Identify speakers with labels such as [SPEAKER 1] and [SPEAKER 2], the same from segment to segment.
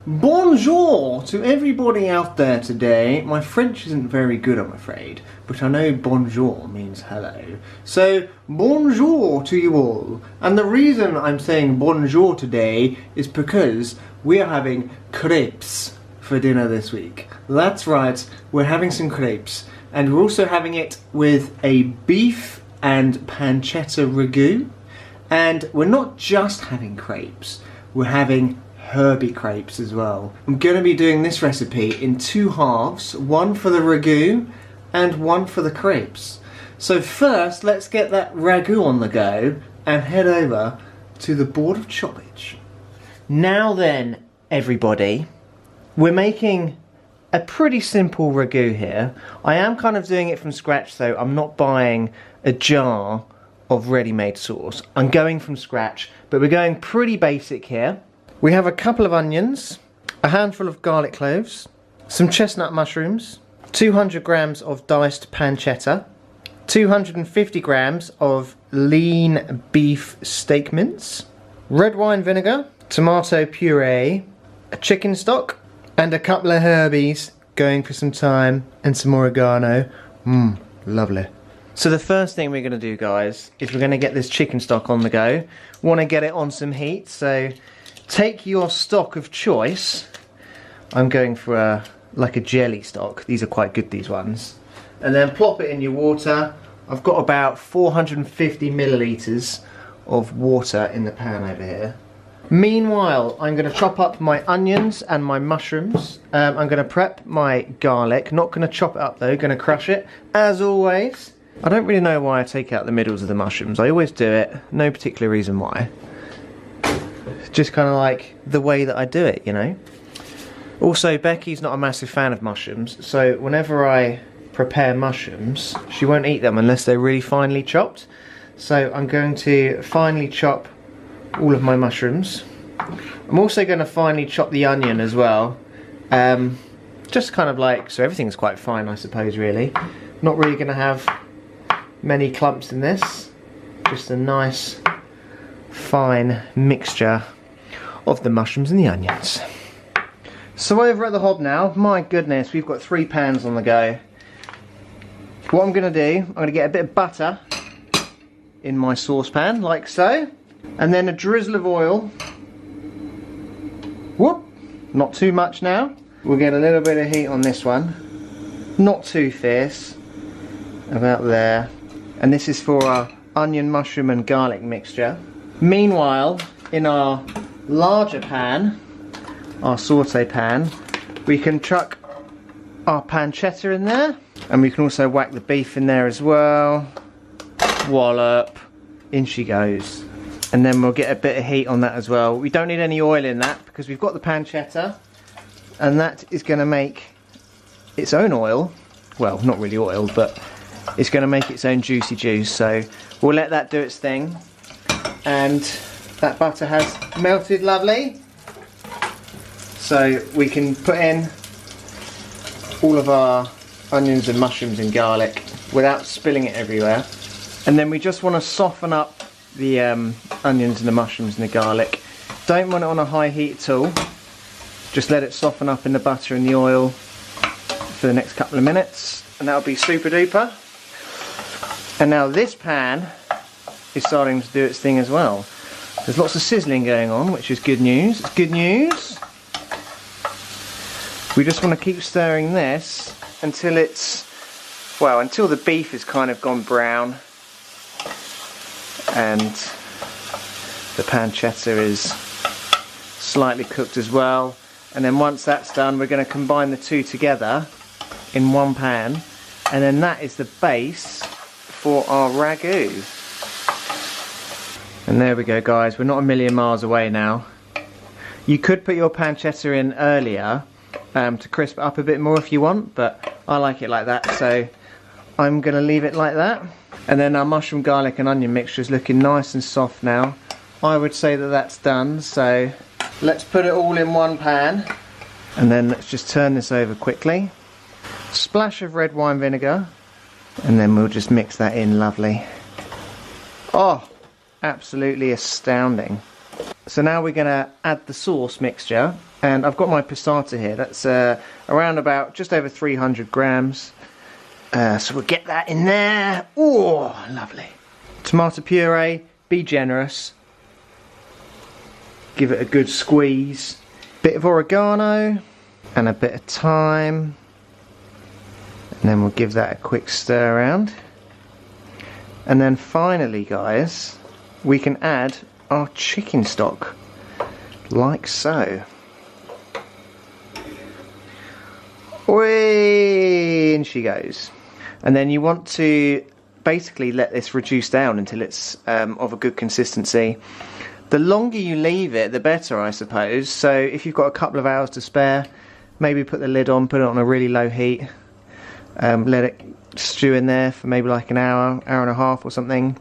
[SPEAKER 1] Bonjour to everybody out there today. My French isn't very good, I'm afraid, but I know bonjour means hello. So, bonjour to you all. And the reason I'm saying bonjour today is because we are having crepes for dinner this week. That's right, we're having some crepes. And we're also having it with a beef and pancetta ragu. And we're not just having crepes, we're having Herby crepes as well. I'm going to be doing this recipe in two halves, one for the ragu and one for the crepes. So first, let's get that ragu on the go and head over to the board of choppage. Now then, everybody, we're making a pretty simple ragu here. I am kind of doing it from scratch though. I'm not buying a jar of ready-made sauce. I'm going from scratch, but we're going pretty basic here. We have a couple of onions, a handful of garlic cloves, some chestnut mushrooms, 200 grams of diced pancetta, 250 grams of lean beef steak mince, red wine vinegar, tomato puree, a chicken stock, and a couple of Herbies going for some thyme and some oregano. Lovely. So the first thing we're going to do, guys, is we're going to get this chicken stock on the go. Want to get it on some heat, so take your stock of choice. I'm going for like a jelly stock. These are quite good, these ones. And then plop it in your water. I've got about 450 millilitres of water in the pan over here. Meanwhile, I'm going to chop up my onions and my mushrooms. I'm going to prep my garlic. Not going to chop it up though, going to crush it, as always. I don't really know why I take out the middles of the mushrooms. I always do it, no particular reason why. Just kind of like the way that I do it, you know. Also, Becky's not a massive fan of mushrooms, so whenever I prepare mushrooms, she won't eat them unless they're really finely chopped. So I'm going to finely chop all of my mushrooms. I'm also going to finely chop the onion as well. Just kind of like, so everything's quite fine, I suppose, really. Not really going to have many clumps in this. Just a nice fine mixture of the mushrooms and the onions. So over at the hob now, my goodness, we've got 3 pans on the go. What I'm going to do, I'm going to get a bit of butter in my saucepan, like so, and then a drizzle of oil. Whoop, not too much now. We'll get a little bit of heat on this one, not too fierce, about there. And this is for our onion, mushroom and garlic mixture. Meanwhile, in our larger pan, our saute pan, we can chuck our pancetta in there, and we can also whack the beef in there as well. Wallop, in she goes. And then we'll get a bit of heat on that as well. We don't need any oil in that because we've got the pancetta, and that is going to make its own oil. Well, not really oil, but it's going to make its own juicy juice. So we'll let that do its thing. And that butter has melted lovely. So we can put in all of our onions and mushrooms and garlic without spilling it everywhere. And then we just want to soften up the onions and the mushrooms and the garlic. Don't want it on a high heat at all. Just let it soften up in the butter and the oil for the next couple of minutes, and that'll be super duper. And now this pan is starting to do its thing as well. There's lots of sizzling going on, which is good news. It's good news. We just want to keep stirring this until it's, well, until the beef has kind of gone brown and the pancetta is slightly cooked as well. And then once that's done, we're going to combine the two together in one pan, and then that is the base for our ragu. And there we go, guys, we're not a million miles away now. You could put your pancetta in earlier to crisp up a bit more if you want, but I like it like that, so I'm going to leave it like that. And then our mushroom, garlic and onion mixture is looking nice and soft now. I would say that that's done, so let's put it all in one pan. And then let's just turn this over quickly. Splash of red wine vinegar, and then we'll just mix that in lovely. Oh, absolutely astounding. So now we're going to add the sauce mixture, and I've got my passata here. That's around about just over 300 grams. So we'll get that in there. Oh, lovely. Tomato puree, be generous. Give it a good squeeze. Bit of oregano and a bit of thyme. And then we'll give that a quick stir around. And then finally, guys, we can add our chicken stock, like so. Whee! In she goes. And then you want to basically let this reduce down until it's of a good consistency. The longer you leave it, the better, I suppose. So if you've got a couple of hours to spare, maybe put the lid on, put it on a really low heat, let it stew in there for maybe like an hour, hour and a half or something.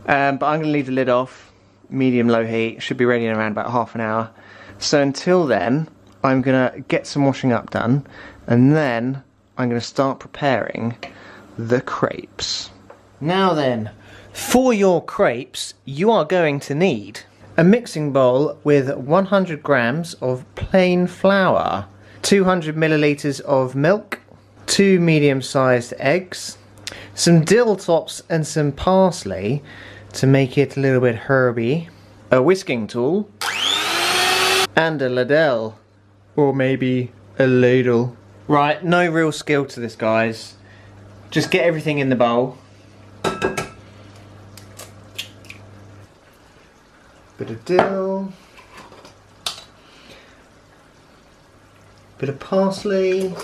[SPEAKER 1] But I'm going to leave the lid off, medium-low heat. Should be ready in around about half an hour. So until then, I'm going to get some washing up done, and then I'm going to start preparing the crepes. Now then, for your crepes, you are going to need a mixing bowl with 100 grams of plain flour, 200 milliliters of milk, 2 medium-sized eggs, some dill tops and some parsley to make it a little bit herby, a whisking tool, and a ladle, or maybe a ladle. Right, no real skill to this, guys. Just get everything in the bowl. Bit of dill, bit of parsley,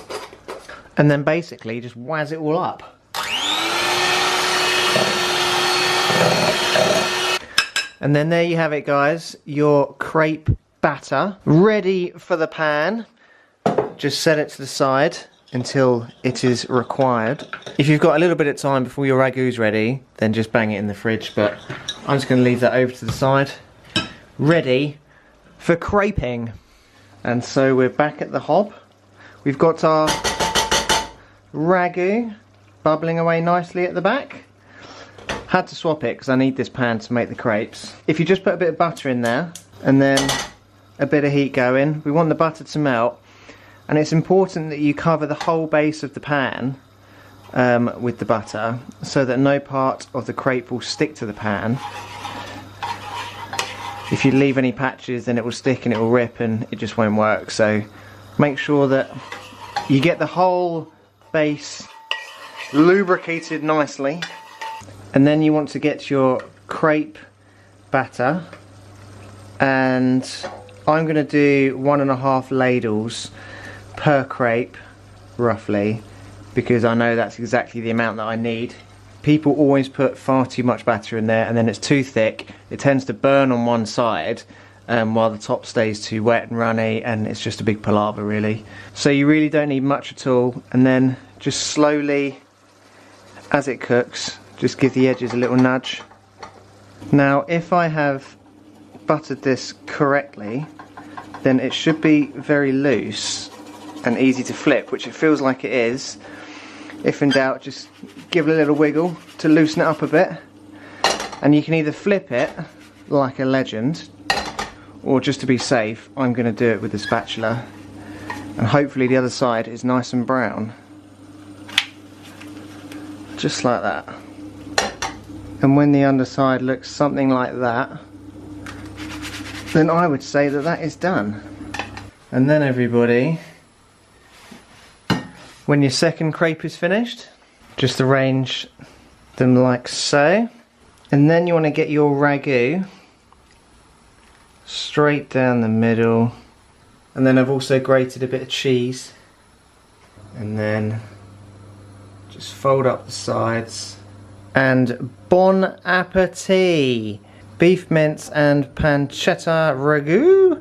[SPEAKER 1] and then basically just wazz it all up. And then there you have it, guys, your crepe batter ready for the pan. Just set it to the side until it is required. If you've got a little bit of time before your ragu's ready, then just bang it in the fridge, but I'm just going to leave that over to the side, ready for creping. And so we're back at the hob. We've got our ragu bubbling away nicely at the back. Had to swap it because I need this pan to make the crepes. If you just put a bit of butter in there and then a bit of heat going, we want the butter to melt, and it's important that you cover the whole base of the pan with the butter so that no part of the crepe will stick to the pan. If you leave any patches, then it will stick and it will rip and it just won't work. So make sure that you get the whole base lubricated nicely. And then you want to get your crepe batter, and I'm going to do 1.5 ladles per crepe, roughly, because I know that's exactly the amount that I need. People always put far too much batter in there, and then it's too thick. It tends to burn on one side while the top stays too wet and runny, and it's just a big palaver, really. So you really don't need much at all, and then just slowly, as it cooks, just give the edges a little nudge. Now, if I have buttered this correctly, then it should be very loose and easy to flip, which it feels like it is. If in doubt, just give it a little wiggle to loosen it up a bit. And you can either flip it like a legend, or just to be safe, I'm going to do it with the spatula. And hopefully the other side is nice and brown. Just like that. And when the underside looks something like that, then I would say that that is done. And then everybody, when your second crepe is finished, just arrange them like so. And then you want to get your ragu straight down the middle. And then I've also grated a bit of cheese. And then just fold up the sides. And bon appetit! Beef mince and pancetta ragu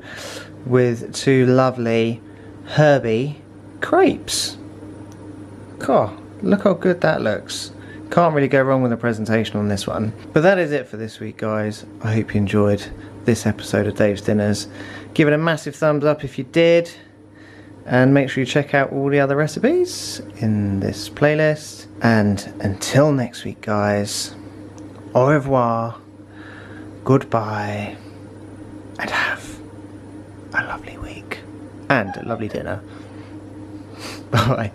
[SPEAKER 1] with 2 lovely herby crepes. God, look how good that looks. Can't really go wrong with the presentation on this one. But that is it for this week, guys. I hope you enjoyed this episode of Dave's Dinners. Give it a massive thumbs up if you did. And make sure you check out all the other recipes in this playlist. And until next week, guys, au revoir, goodbye, and have a lovely week and a lovely dinner. Bye.